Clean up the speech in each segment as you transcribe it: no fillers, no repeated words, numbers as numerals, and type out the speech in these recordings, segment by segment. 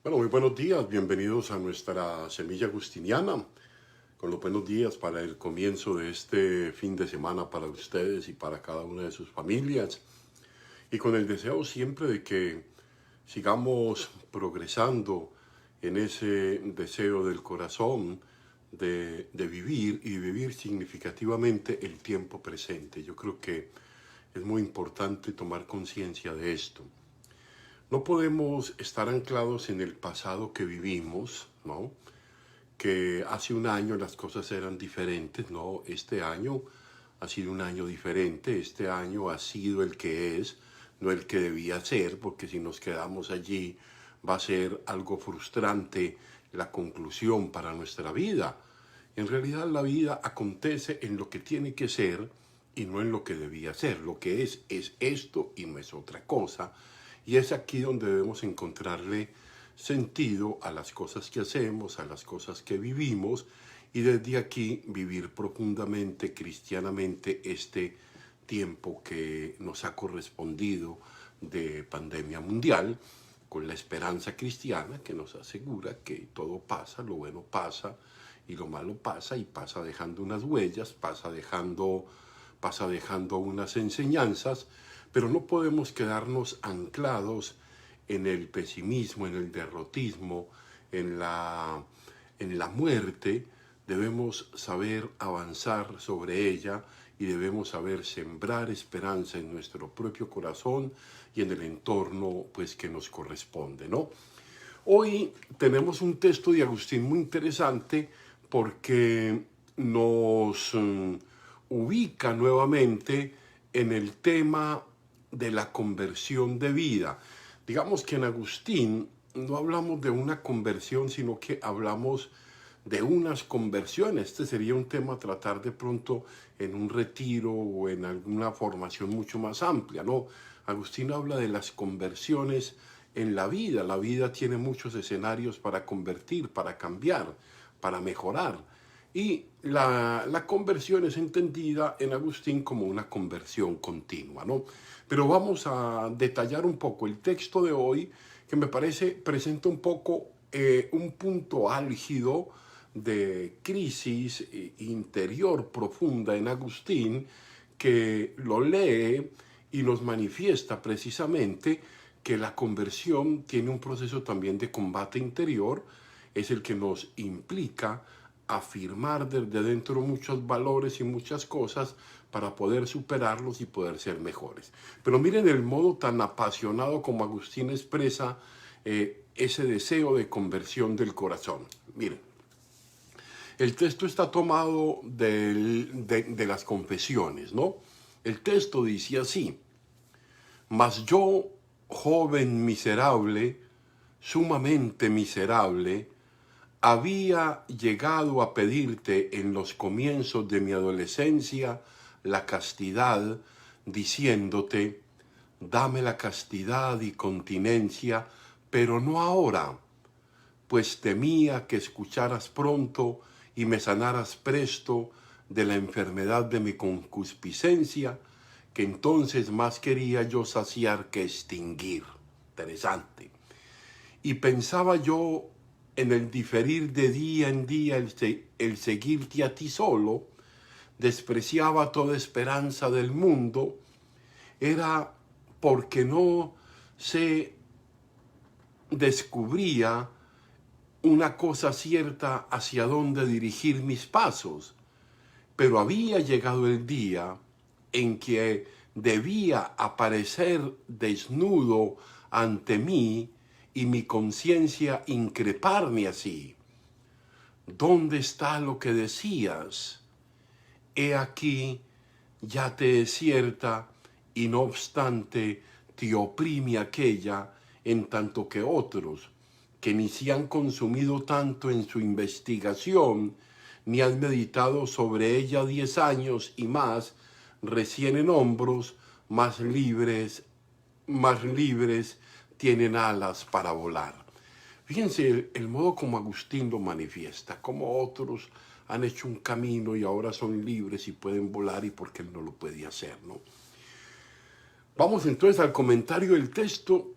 Bueno, muy buenos días, bienvenidos a nuestra Semilla Agustiniana, con los buenos días para el comienzo de este fin de semana para ustedes y para cada una de sus familias, y con el deseo siempre de que sigamos progresando en ese deseo del corazón de vivir y vivir significativamente el tiempo presente. Yo creo que es muy importante tomar conciencia de esto. No podemos estar anclados en el pasado que vivimos, ¿no? Que hace un año las cosas eran diferentes, ¿no? Este año ha sido un año diferente, este año ha sido el que es, no el que debía ser, porque si nos quedamos allí va a ser algo frustrante la conclusión para nuestra vida. En realidad la vida acontece en lo que tiene que ser y no en lo que debía ser. Lo que es esto y no es otra cosa. Y es aquí donde debemos encontrarle sentido a las cosas que hacemos, a las cosas que vivimos, y desde aquí vivir profundamente, cristianamente, este tiempo que nos ha correspondido de pandemia mundial, con la esperanza cristiana que nos asegura que todo pasa, lo bueno pasa y lo malo pasa, y pasa dejando unas huellas, pasa dejando unas enseñanzas, pero no podemos quedarnos anclados en el pesimismo, en el derrotismo, en la muerte. Debemos saber avanzar sobre ella y debemos saber sembrar esperanza en nuestro propio corazón y en el entorno pues que nos corresponde, ¿no? Hoy tenemos un texto de Agustín muy interesante porque nos ubica nuevamente en el tema de la conversión de vida. Digamos que en Agustín no hablamos de una conversión, sino que hablamos de unas conversiones. Este sería un tema a tratar de pronto en un retiro o en alguna formación mucho más amplia, ¿no? Agustín habla de las conversiones en la vida. La vida tiene muchos escenarios para convertir, para cambiar, para mejorar. Y la conversión es entendida en Agustín como una conversión continua, ¿no? Pero vamos a detallar un poco el texto de hoy, que me parece presenta un poco un punto álgido de crisis interior profunda en Agustín, que lo lee y nos manifiesta precisamente que la conversión tiene un proceso también de combate interior, es el que nos implica afirmar desde dentro muchos valores y muchas cosas para poder superarlos y poder ser mejores. Pero miren el modo tan apasionado como Agustín expresa ese deseo de conversión del corazón. Miren, el texto está tomado de las confesiones, ¿no? El texto dice así: mas yo, joven miserable, sumamente miserable, había llegado a pedirte en los comienzos de mi adolescencia la castidad, diciéndote: dame la castidad y continencia, pero no ahora, pues temía que escucharas pronto y me sanaras presto de la enfermedad de mi concupiscencia, que entonces más quería yo saciar que extinguir. Interesante. Y pensaba yo en el diferir de día en día, el seguirte a ti solo, despreciaba toda esperanza del mundo, era porque no se descubría una cosa cierta hacia dónde dirigir mis pasos. Pero había llegado el día en que debía aparecer desnudo ante mí y mi conciencia increparme así: ¿dónde está lo que decías? He aquí, ya te es cierta, y no obstante te oprime aquella, en tanto que otros, que ni se han consumido tanto en su investigación, ni han meditado sobre ella 10 años y más, recién en hombros, más libres, tienen alas para volar. Fíjense el modo como Agustín lo manifiesta, como otros han hecho un camino y ahora son libres y pueden volar, y porque él no lo puede hacer, ¿no? Vamos entonces al comentario del texto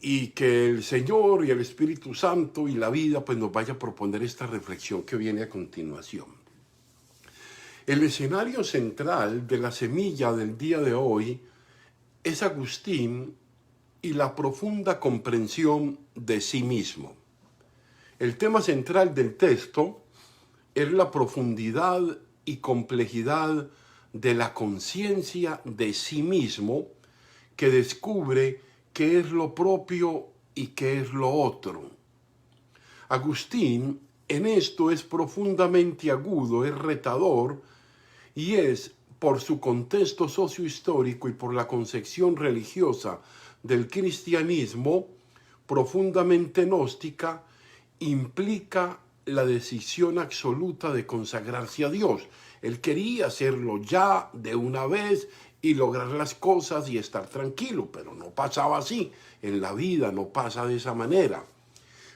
y que el Señor y el Espíritu Santo y la vida pues nos vaya a proponer esta reflexión que viene a continuación. El escenario central de la semilla del día de hoy es Agustín y la profunda comprensión de sí mismo. El tema central del texto es la profundidad y complejidad de la conciencia de sí mismo, que descubre qué es lo propio y qué es lo otro. Agustín en esto es profundamente agudo, es retador, y es, por su contexto sociohistórico y por la concepción religiosa del cristianismo, profundamente gnóstica, implica la decisión absoluta de consagrarse a Dios. Él quería hacerlo ya de una vez y lograr las cosas y estar tranquilo, pero no pasaba así. En la vida no pasa de esa manera.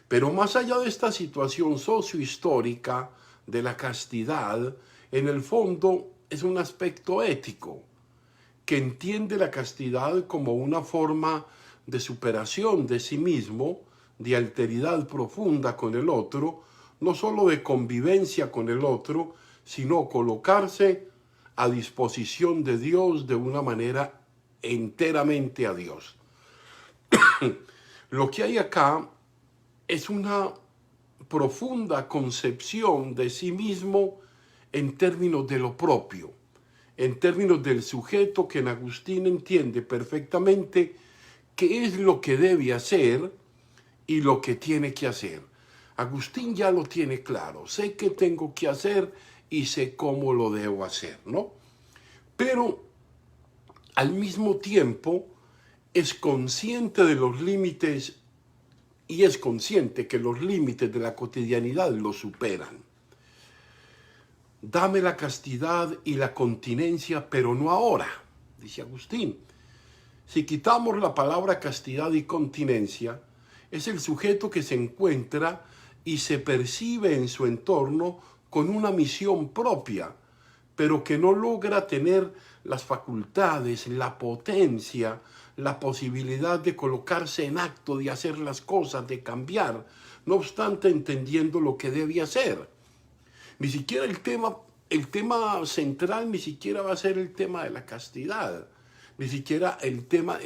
Pero más allá de esta situación sociohistórica de la castidad, en el fondo es un aspecto ético que entiende la castidad como una forma de superación de sí mismo, de alteridad profunda con el otro, no solo de convivencia con el otro, sino colocarse a disposición de Dios de una manera enteramente a Dios. Lo que hay acá es una profunda concepción de sí mismo en términos de lo propio, en términos del sujeto que en Agustín entiende perfectamente qué es lo que debe hacer y lo que tiene que hacer. Agustín ya lo tiene claro, sé qué tengo que hacer y sé cómo lo debo hacer, ¿no? Pero al mismo tiempo es consciente de los límites y es consciente que los límites de la cotidianidad lo superan. Dame la castidad y la continencia, pero no ahora, dice Agustín. Si quitamos la palabra castidad y continencia, es el sujeto que se encuentra y se percibe en su entorno con una misión propia, pero que no logra tener las facultades, la potencia, la posibilidad de colocarse en acto, de hacer las cosas, de cambiar, no obstante entendiendo lo que debe hacer. Ni siquiera el tema central ni siquiera va a ser el tema de la castidad, ni siquiera el tema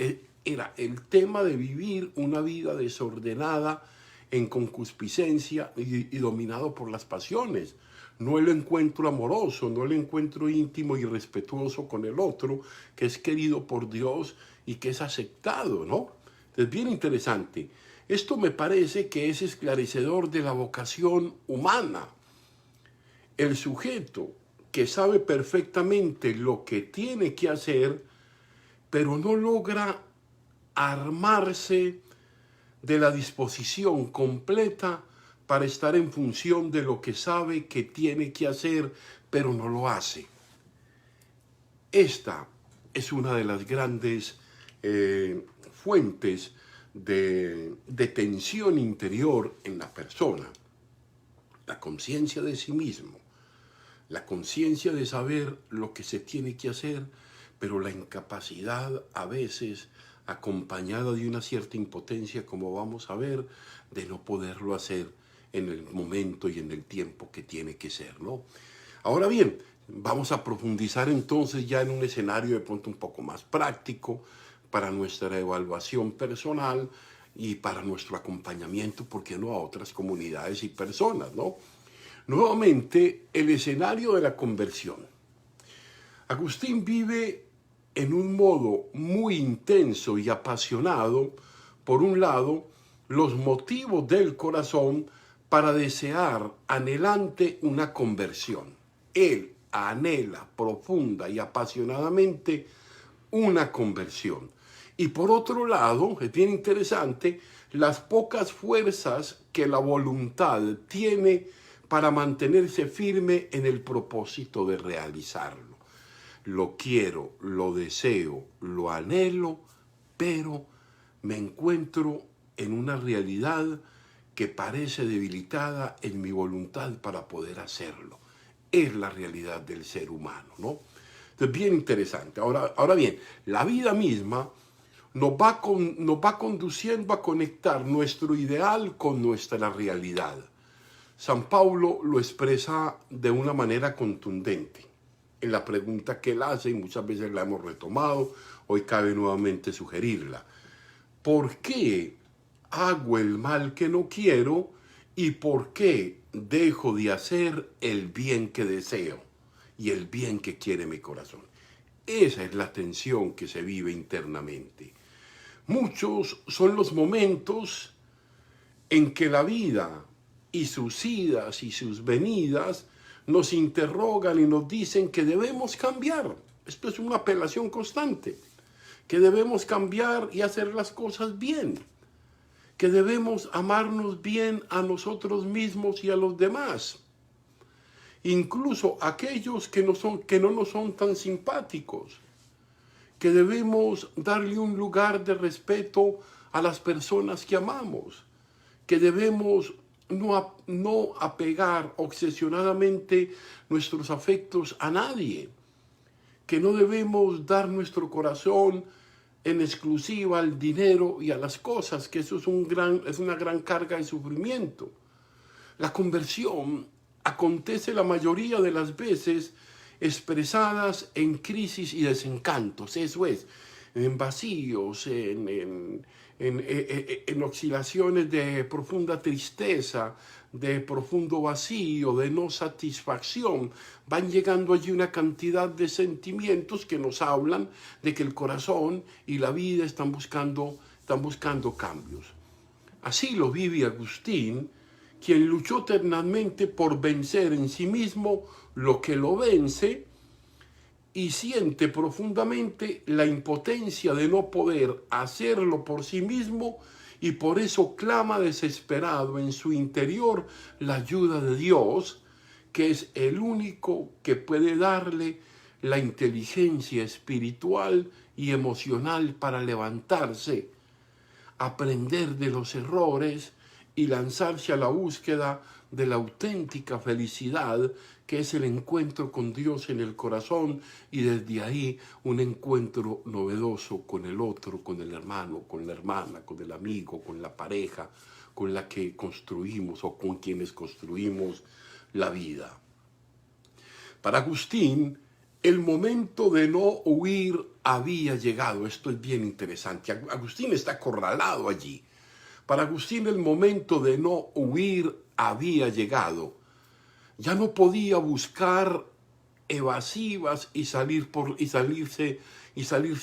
era el tema de vivir una vida desordenada en concupiscencia y dominado por las pasiones. No el encuentro amoroso, no el encuentro íntimo y respetuoso con el otro, que es querido por Dios y que es aceptado, ¿no? Es bien interesante. Esto me parece que es esclarecedor de la vocación humana. El sujeto que sabe perfectamente lo que tiene que hacer, pero no logra armarse de la disposición completa para estar en función de lo que sabe que tiene que hacer, pero no lo hace. Esta es una de las grandes fuentes de tensión interior en la persona. La conciencia de sí mismo, la conciencia de saber lo que se tiene que hacer, pero la incapacidad a veces acompañada de una cierta impotencia, como vamos a ver, de no poderlo hacer en el momento y en el tiempo que tiene que ser, ¿no? Ahora bien, vamos a profundizar entonces ya en un escenario de pronto un poco más práctico para nuestra evaluación personal y para nuestro acompañamiento, ¿por qué no?, a otras comunidades y personas, ¿no? Nuevamente, el escenario de la conversión. Agustín vive en un modo muy intenso y apasionado, por un lado, los motivos del corazón para desear anhelante una conversión. Él anhela profunda y apasionadamente una conversión. Y por otro lado, es bien interesante, las pocas fuerzas que la voluntad tiene para mantenerse firme en el propósito de realizarlo. Lo quiero, lo deseo, lo anhelo, pero me encuentro en una realidad que parece debilitada en mi voluntad para poder hacerlo. Es la realidad del ser humano, ¿no? Es bien interesante. Ahora bien, la vida misma nos va conduciendo a conectar nuestro ideal con nuestra realidad. San Pablo lo expresa de una manera contundente en la pregunta que él hace, y muchas veces la hemos retomado, hoy cabe nuevamente sugerirla. ¿Por qué hago el mal que no quiero y por qué dejo de hacer el bien que deseo y el bien que quiere mi corazón? Esa es la tensión que se vive internamente. Muchos son los momentos en que la vida y sus idas y sus venidas nos interrogan y nos dicen que debemos cambiar. Esto es una apelación constante, que debemos cambiar y hacer las cosas bien, que debemos amarnos bien a nosotros mismos y a los demás, incluso aquellos que no nos son tan simpáticos, que debemos darle un lugar de respeto a las personas que amamos, que debemos no apegar obsesionadamente nuestros afectos a nadie, que no debemos dar nuestro corazón en exclusiva al dinero y a las cosas, que eso es una gran carga de sufrimiento. La conversión acontece la mayoría de las veces expresadas en crisis y desencantos, eso es, en vacíos, en oscilaciones de profunda tristeza, de profundo vacío, de no satisfacción. Van llegando allí una cantidad de sentimientos que nos hablan de que el corazón y la vida están buscando cambios. Así lo vive Agustín, quien luchó eternamente por vencer en sí mismo lo que lo vence y siente profundamente la impotencia de no poder hacerlo por sí mismo, y por eso clama desesperado en su interior la ayuda de Dios, que es el único que puede darle la inteligencia espiritual y emocional para levantarse, aprender de los errores y lanzarse a la búsqueda de la auténtica felicidad, que es el encuentro con Dios en el corazón, y desde ahí un encuentro novedoso con el otro, con el hermano, con la hermana, con el amigo, con la pareja con la que construimos o con quienes construimos la vida. Para Agustín, el momento de no huir había llegado. Esto es bien interesante. Agustín está acorralado allí. Para Agustín el momento de no huir había llegado. Ya no podía buscar evasivas y salirse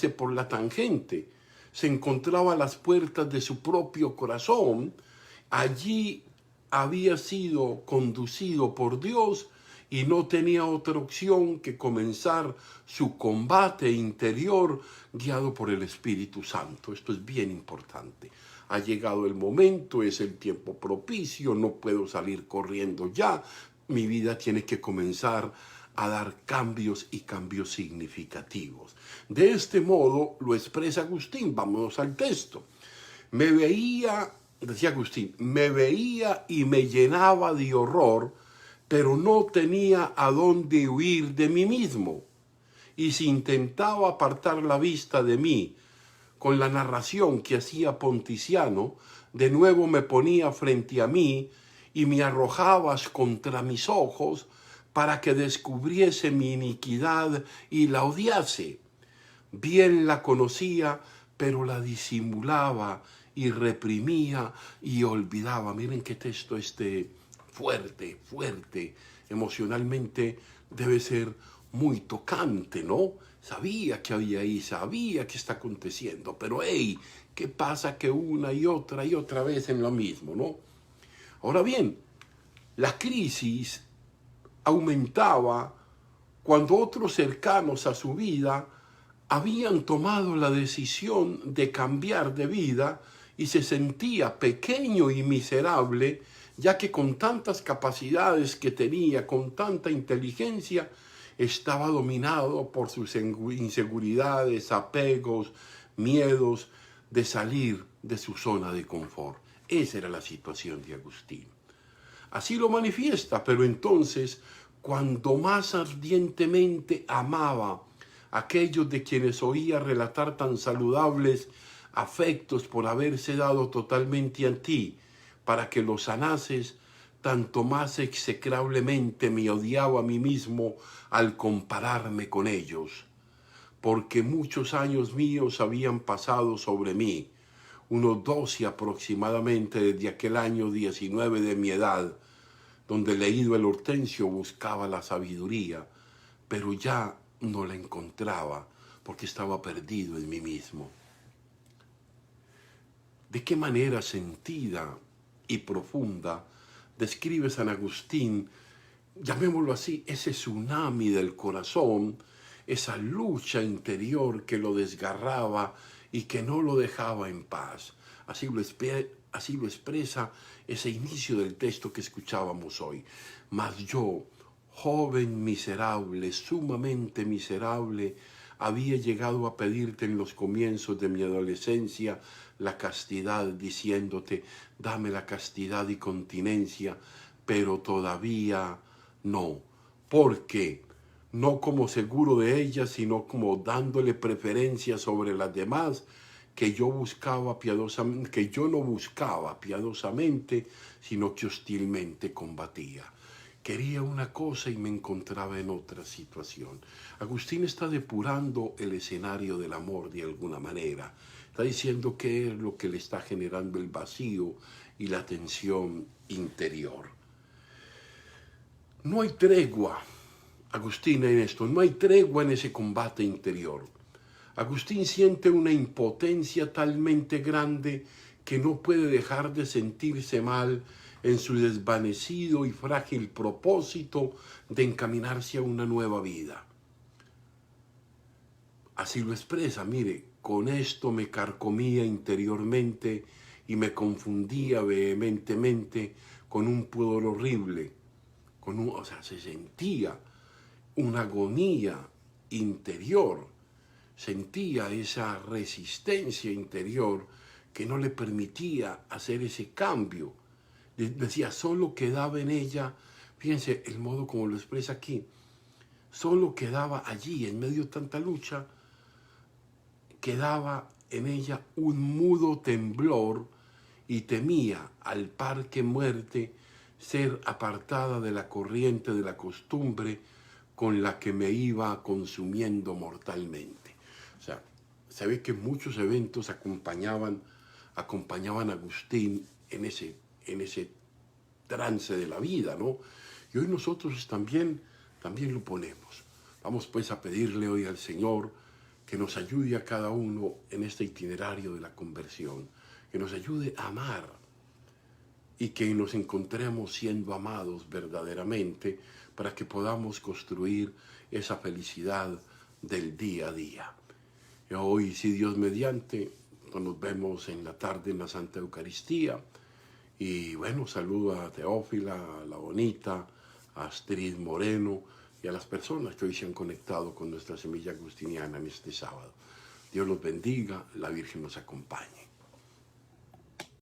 por la tangente. Se encontraba a las puertas de su propio corazón. Allí había sido conducido por Dios y no tenía otra opción que comenzar su combate interior guiado por el Espíritu Santo. Esto es bien importante. Ha llegado el momento, es el tiempo propicio, no puedo salir corriendo ya. Mi vida tiene que comenzar a dar cambios y cambios significativos. De este modo lo expresa Agustín. Vámonos al texto. Decía Agustín, me veía y me llenaba de horror, pero no tenía a dónde huir de mí mismo. Y si intentaba apartar la vista de mí con la narración que hacía Ponticiano, de nuevo me ponía frente a mí y me arrojabas contra mis ojos para que descubriese mi iniquidad y la odiase. Bien la conocía, pero la disimulaba y reprimía y olvidaba. Miren qué texto fuerte, emocionalmente debe ser muy tocante, ¿no? Sabía que había ahí, sabía que está aconteciendo, pero hey, ¿qué pasa que una y otra vez en lo mismo, ¿no? Ahora bien, la crisis aumentaba cuando otros cercanos a su vida habían tomado la decisión de cambiar de vida y se sentía pequeño y miserable, ya que con tantas capacidades que tenía, con tanta inteligencia, estaba dominado por sus inseguridades, apegos, miedos de salir de su zona de confort. Esa era la situación de Agustín. Así lo manifiesta, pero entonces, cuando más ardientemente amaba a aquellos de quienes oía relatar tan saludables afectos por haberse dado totalmente a ti, para que los sanases, tanto más execrablemente me odiaba a mí mismo al compararme con ellos, porque muchos años míos habían pasado sobre mí, unos 12 aproximadamente desde aquel año 19 de mi edad, donde leído el Hortensio buscaba la sabiduría, pero ya no la encontraba porque estaba perdido en mí mismo. ¿De qué manera sentida y profunda describe San Agustín, llamémoslo así, ese tsunami del corazón, esa lucha interior que lo desgarraba y que no lo dejaba en paz? Así lo expresa ese inicio del texto que escuchábamos hoy. Mas yo, joven miserable, sumamente miserable, había llegado a pedirte en los comienzos de mi adolescencia la castidad, diciéndote, dame la castidad y continencia, pero todavía no. ¿Por qué? No como seguro de ella, sino como dándole preferencia sobre las demás, que yo buscaba piadosamente, que yo no buscaba piadosamente, sino que hostilmente combatía. Quería una cosa y me encontraba en otra situación. Agustín está depurando el escenario del amor de alguna manera. Está diciendo qué es lo que le está generando el vacío y la tensión interior. No hay tregua, Agustín, en esto. No hay tregua en ese combate interior. Agustín siente una impotencia talmente grande que no puede dejar de sentirse mal en su desvanecido y frágil propósito de encaminarse a una nueva vida. Así lo expresa, mire, con esto me carcomía interiormente y me confundía vehementemente con un pudor horrible, se sentía una agonía interior, sentía esa resistencia interior que no le permitía hacer ese cambio. Decía, solo quedaba en ella, fíjense el modo como lo expresa aquí, solo quedaba allí, en medio de tanta lucha, quedaba en ella un mudo temblor y temía, al par que muerte, ser apartada de la corriente de la costumbre con la que me iba consumiendo mortalmente. O sea, se ve que muchos eventos acompañaban a Agustín en ese trance de la vida, ¿no? Y hoy nosotros también lo ponemos. Vamos pues a pedirle hoy al Señor que nos ayude a cada uno en este itinerario de la conversión, que nos ayude a amar y que nos encontremos siendo amados verdaderamente para que podamos construir esa felicidad del día a día. Y hoy, si Dios mediante, nos vemos en la tarde en la Santa Eucaristía. Y bueno, saludo a Teófila, a la Bonita, a Astrid Moreno y a las personas que hoy se han conectado con nuestra semilla agustiniana en este sábado. Dios los bendiga, la Virgen nos acompañe.